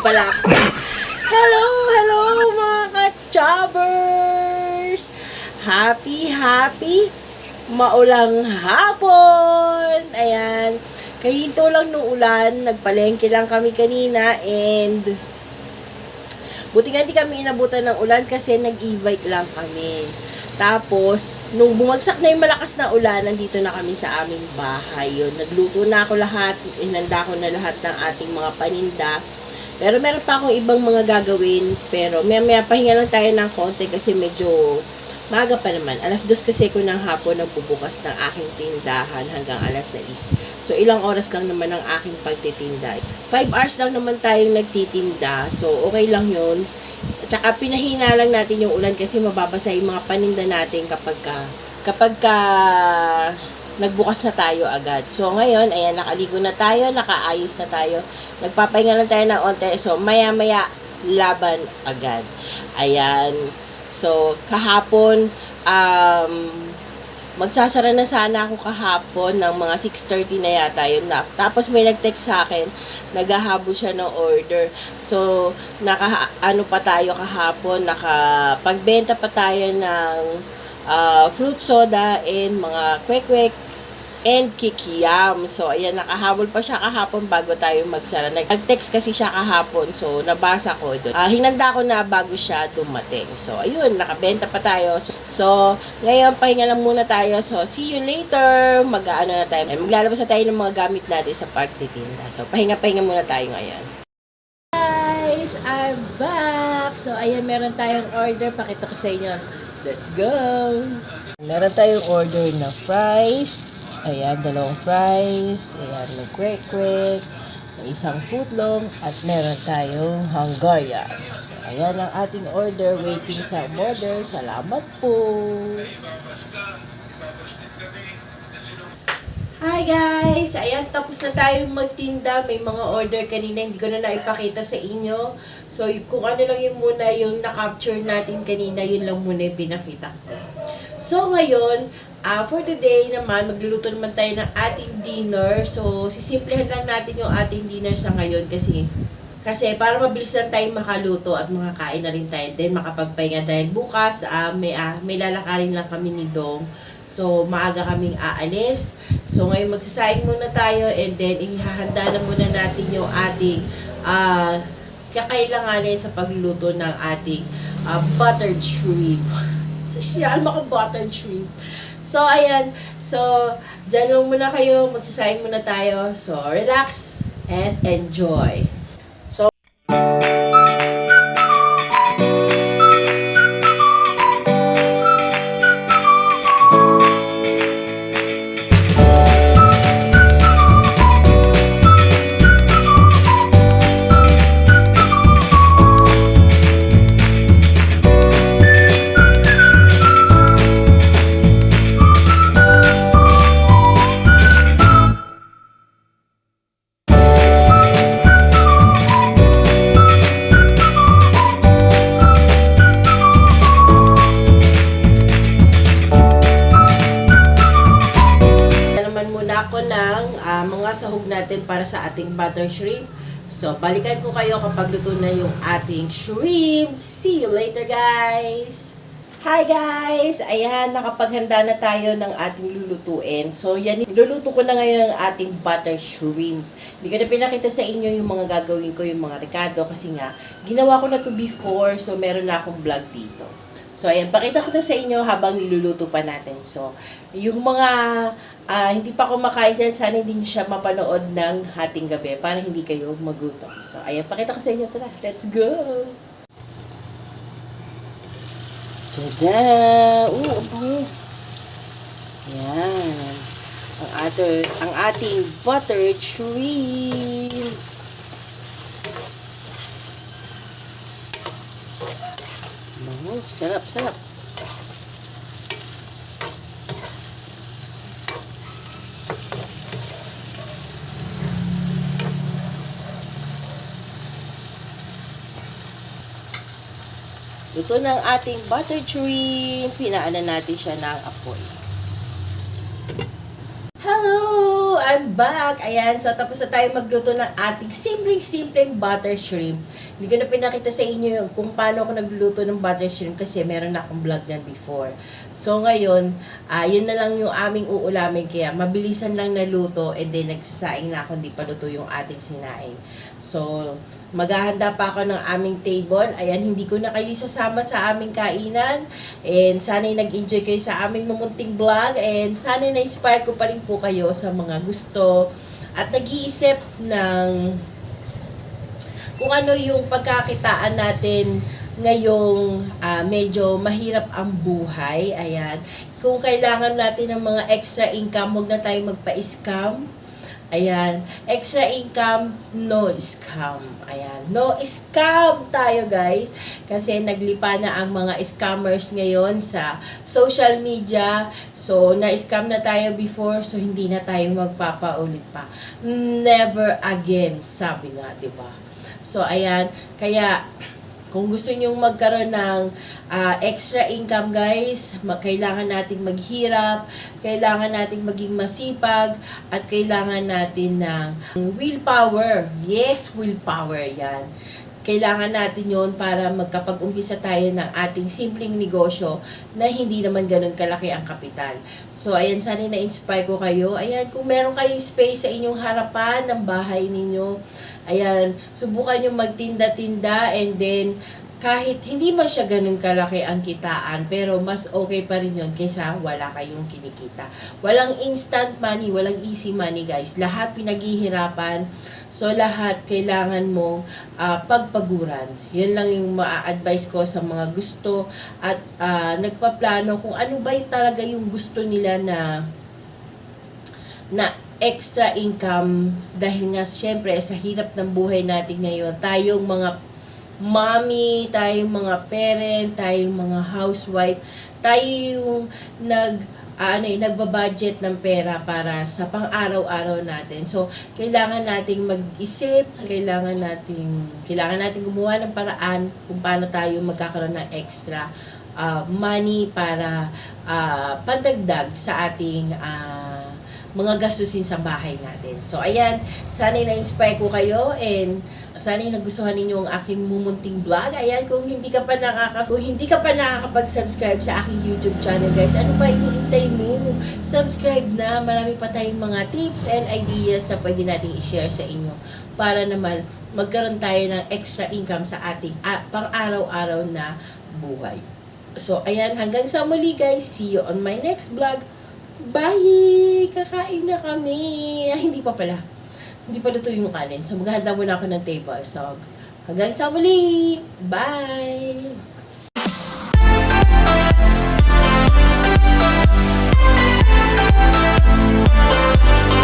pala ako. Hello, hello mga ka-chobbers! Happy maulang hapon! Ayan, kahinto lang nung ulan, nagpalengke lang kami kanina and buti nga hindi kami inabutan ng ulan kasi nag-e-bike lang kami. Tapos, nung bumagsak na yung malakas na ulan, nandito na kami sa aming bahay. Yun, nagluto na ako lahat, inanda ko na lahat ng ating mga paninda. Pero meron pa akong ibang mga gagawin, pero maya pahinga lang tayo ng konti kasi medyo maaga pa naman. 2:00 kasi ko ng hapon nagbubukas ng aking tindahan hanggang 6:00. So, ilang oras lang naman ang aking pagtitinda. 5 hours lang naman tayong nagtitinda. So, okay lang yun. At saka pinahina lang natin yung ulan kasi mababasa yung mga paninda natin kapag nagbukas na tayo agad. So, ngayon, ayan, nakaligo na tayo, nakaayos na tayo. Nagpapahinga lang tayo ng onte. So, maya-maya, laban agad. Ayan. So, kahapon, magsasara na sana ako kahapon ng mga 6:30 na yata yun na. Tapos may nag-text sa akin, naghahabol siya ng order. So, ano pa tayo kahapon, nakapagbenta pa tayo ng fruit soda and mga kwek-kwek and kikiyam. So, ayan, nakahabol pa siya kahapon bago tayo magsara. Nag-text kasi siya kahapon. So, nabasa ko doon. Hinanda ko na bago siya dumating. So, ayun, nakabenta pa tayo. So, ngayon, pahinga lang muna tayo. So, see you later. Mag-ano na tayo. Maglalabas na tayo ng mga gamit natin sa pagtitinda. So, pahinga muna tayo ngayon. Guys, I'm back. So, ayan, meron tayong order. Pakita ko sa inyo. Let's go! Meron tayong order na fries. Ayan, 2 fries. Ayan, may kwek-kwek. May isang footlong. At meron tayong Hungarian. So, ayan ang ating order. Waiting sa order. Salamat po! Hi guys! Ayan, tapos na tayong magtinda. May mga order kanina. Hindi ko na naipakita sa inyo. So, kung ano lang yung muna yung na-capture natin kanina, yun lang muna yung pinakita ko. So, ngayon, for today naman, magluluto naman tayo ng ating dinner. So, sisimplehan lang natin yung ating dinner sa ngayon kasi para mabilis lang tayo makaluto at makakain na rin tayo. Then, makapagpahinga dahil bukas, may lalakarin lang kami ni Dong. So, maaga kaming aalis. So, ngayon magsasaing muna tayo and then ihahanda na muna natin yung ating kakailanganin sa pagluluto ng ating buttered shrimp. Social maka buttered shrimp. So, ayan. So, dyan lang muna kayo. Magsasaing muna tayo. So, relax and enjoy. So, ako ng mga sahog natin para sa ating butter shrimp. So, balikan ko kayo kapag luto na yung ating shrimp. See you later, guys! Hi, guys! Ayan, nakapaghanda na tayo ng ating lulutuin. So, yan, niluluto ko na ngayon ang ating butter shrimp. Hindi ko na pinakita sa inyo yung mga gagawin ko, yung mga rekado, kasi nga, ginawa ko na to before, so meron na akong vlog dito. So, ayan, pakita ko na sa inyo habang niluluto pa natin. So, yung mga hindi pa kumakain dyan, sana hindi nyo siya mapanood ng hating gabi para hindi kayo magutom. So, ayan, pakita ko sa inyo. Tara, let's go! Tada! Ang bango! Ayan. Ang ating buttered shrimp. Bango, sarap. Ito na ang ating buttered shrimp. Pinaanan natin siya ng apoy. Hello! I'm back! Ayan, so tapos na tayo magluto ng ating simpleng butter shrimp. Hindi ko na pinakita sa inyo kung paano ako nagluluto ng butter shrimp kasi meron na akong vlog yan before. So ngayon, yun na lang yung aming uulamin kaya mabilisan lang naluto and then nagsasaing na ako, hindi pa luto yung ating sinaing. So, maghahanda pa ako ng aming table. Ayan, hindi ko na kayo sasama sa aming kainan. And sana'y nag-enjoy kayo sa aming mumunting vlog. And sana'y na-inspire ko pa rin po kayo sa mga gusto at nag-iisip ng kung ano yung pagkakitaan natin ngayong medyo mahirap ang buhay. Ayan, kung kailangan natin ng mga extra income, huwag na tayo magpa-scam. Ayan, extra income, no scam. Ayan, no scam tayo guys. Kasi naglipa na ang mga scammers ngayon sa social media. So, na-scam na tayo before, so hindi na tayo magpapaulit pa. Never again, sabi nga, di ba? So, ayan, kaya kung gusto nyong magkaroon ng extra income guys, kailangan nating maghirap, kailangan nating maging masipag, at kailangan natin ng willpower. Yes, willpower yan. Kailangan natin yon para magkapag-umpisa tayo ng ating simpleng negosyo na hindi naman ganun kalaki ang kapital. So, ayan, sana na-inspire ko kayo. Ayan, kung meron kayong space sa inyong harapan ng bahay ninyo, ayan, subukan nyo magtinda-tinda and then kahit hindi man siya ganun kalaki ang kitaan, pero mas okay pa rin yun kaysa wala kayong kinikita. Walang instant money, walang easy money guys. Lahat pinaghihirapan. So lahat kailangan mo pagpaguran. Yun lang yung ma-advise ko sa mga gusto at nagpaplano kung ano ba talaga yung gusto nila na extra income dahil nga syempre sa hirap ng buhay natin ngayon, tayong mga mommy, tayong mga parent, tayong mga housewife, tayo yung nagbabudget ng pera para sa pang-araw-araw natin. So, kailangan nating mag-isip, kailangan nating gumawa ng paraan kung paano tayo magkakaroon ng extra money para pandagdag sa ating mga gastusin sa bahay natin. So, ayan, sana'y na-inspire ko kayo and sana'y nagustuhan ninyo ang aking mumunting vlog. Ayan, kung hindi ka pa nakakapag-subscribe sa aking YouTube channel, guys, ano pa hinihintay mo? Subscribe na. Marami pa tayong mga tips and ideas na pwede nating i-share sa inyo para naman magkaroon tayo ng extra income sa ating pang-araw-araw na buhay. So, ayan, hanggang sa muli, guys. See you on my next vlog. Bye! Kakain na kami. Hindi pa pala. Hindi pa luto yung kanin. So, maghahanda muna ako ng table. So, hanggang sa muli. Bye!